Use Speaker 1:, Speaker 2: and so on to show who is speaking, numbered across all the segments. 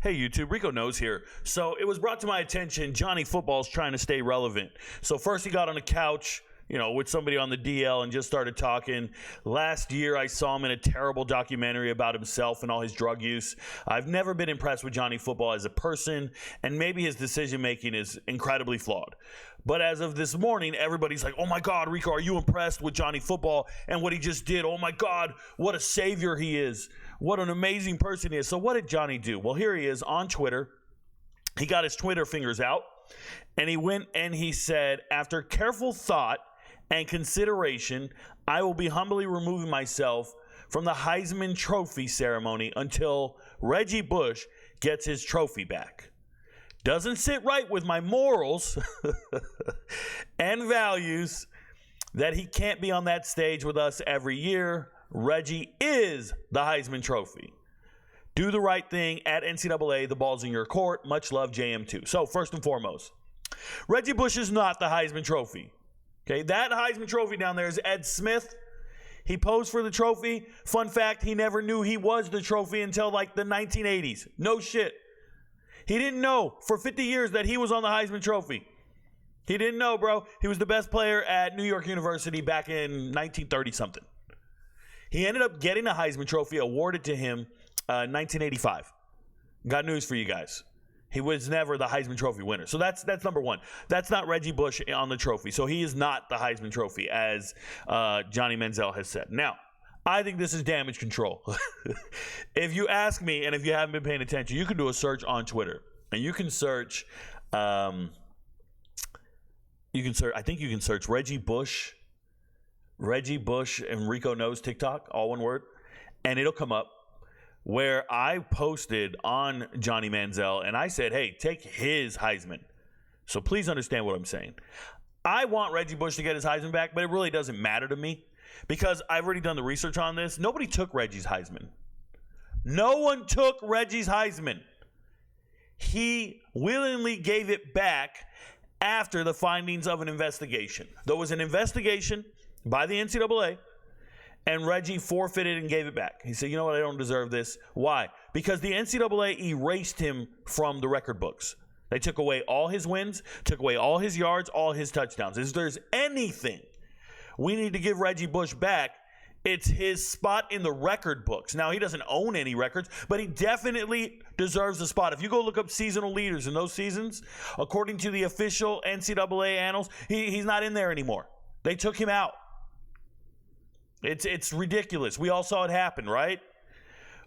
Speaker 1: Hey YouTube, Ricoknows here. So it was brought to my attention, Johnny Football's trying to stay relevant. So first he got on the couch, with somebody on the DL and just started talking. Last year I saw him in a terrible documentary about himself and all his drug use. I've never been impressed with Johnny Football as a person, and maybe his decision making is incredibly flawed. But as of this morning, everybody's like, oh my God, Rico, are you impressed with Johnny Football and what he just did? Oh my God, what a savior he is. What an amazing person he is. So what did Johnny do? Well, here he is on Twitter. He got his Twitter fingers out, and he went and he said, after careful thought and consideration, I will be humbly removing myself from the Heisman Trophy ceremony until Reggie Bush gets his trophy back. Doesn't sit right with my morals and values that he can't be on that stage with us every year. Reggie is the Heisman Trophy. Do the right thing at NCAA. The ball's in your court. Much love, JM2. So first and foremost, Reggie Bush is not the Heisman Trophy. Okay, that Heisman Trophy down there is Ed Smith. He posed for the trophy. Fun fact, he never knew he was the trophy until like the 1980s. No shit. He didn't know for 50 years that he was on the Heisman Trophy. He didn't know, bro. He was the best player at New York University back in 1930-something. He ended up getting a Heisman Trophy awarded to him in 1985. Got news for you guys. He was never the Heisman Trophy winner. So that's number one. That's not Reggie Bush on the trophy. So he is not the Heisman Trophy, as Johnny Manziel has said. Now, I think this is damage control. If you ask me, and if you haven't been paying attention, you can do a search on Twitter, and you can search. I think you can search Reggie Bush and Ricoknows TikTok, all one word, and it'll come up where I posted on Johnny Manziel, and I said, hey, take his Heisman. So please understand what I'm saying. I want Reggie Bush to get his Heisman back, but it really doesn't matter to me because I've already done the research on this. Nobody took Reggie's Heisman. No one took Reggie's Heisman. He willingly gave it back after the findings of an investigation. There was an investigation by the NCAA, and Reggie forfeited and gave it back. He said, you know what, I don't deserve this. Why? Because the NCAA erased him from the record books. They took away all his wins, took away all his yards, all his touchdowns. If there's anything we need to give Reggie Bush back, it's his spot in the record books. Now, he doesn't own any records, but he definitely deserves a spot. If you go look up seasonal leaders in those seasons, according to the official NCAA annals, he's not in there anymore. They took him out. It's ridiculous. We all saw it happen, right?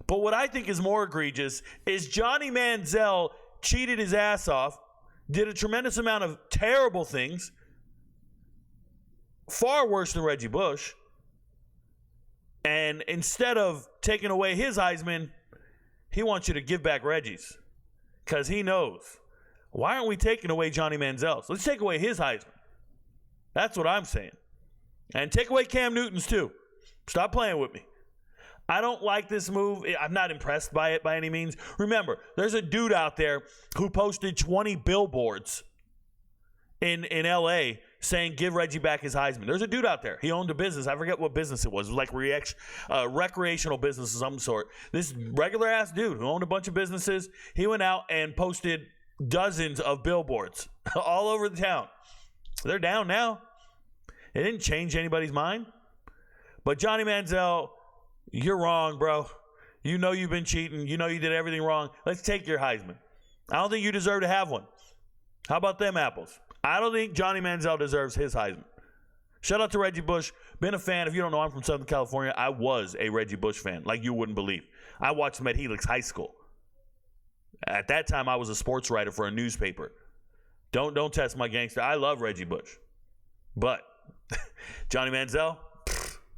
Speaker 1: But what I think is more egregious is Johnny Manziel cheated his ass off, did a tremendous amount of terrible things, far worse than Reggie Bush, and instead of taking away his Heisman, he wants you to give back Reggie's because he knows. Why aren't we taking away Johnny Manziel's? Let's take away his Heisman. That's what I'm saying. And take away Cam Newton's too. Stop playing with me. I don't like this move. I'm not impressed by it by any means. Remember, there's a dude out there who posted 20 billboards in L.A. saying, give Reggie back his Heisman. There's a dude out there. He owned a business. I forget what business it was. It was like recreational business of some sort. This regular-ass dude who owned a bunch of businesses, he went out and posted dozens of billboards all over the town. They're down now. It didn't change anybody's mind. But Johnny Manziel, you're wrong, bro. You know you've been cheating. You know you did everything wrong. Let's take your Heisman. I don't think you deserve to have one. How about them apples? I don't think Johnny Manziel deserves his Heisman. Shout out to Reggie Bush. Been a fan. If you don't know, I'm from Southern California. I was a Reggie Bush fan, like you wouldn't believe. I watched him at Helix High School. At that time, I was a sports writer for a newspaper. Don't test my gangster. I love Reggie Bush. But Johnny Manziel,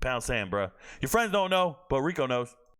Speaker 1: pound sand, bro. Your friends don't know, but Rico knows.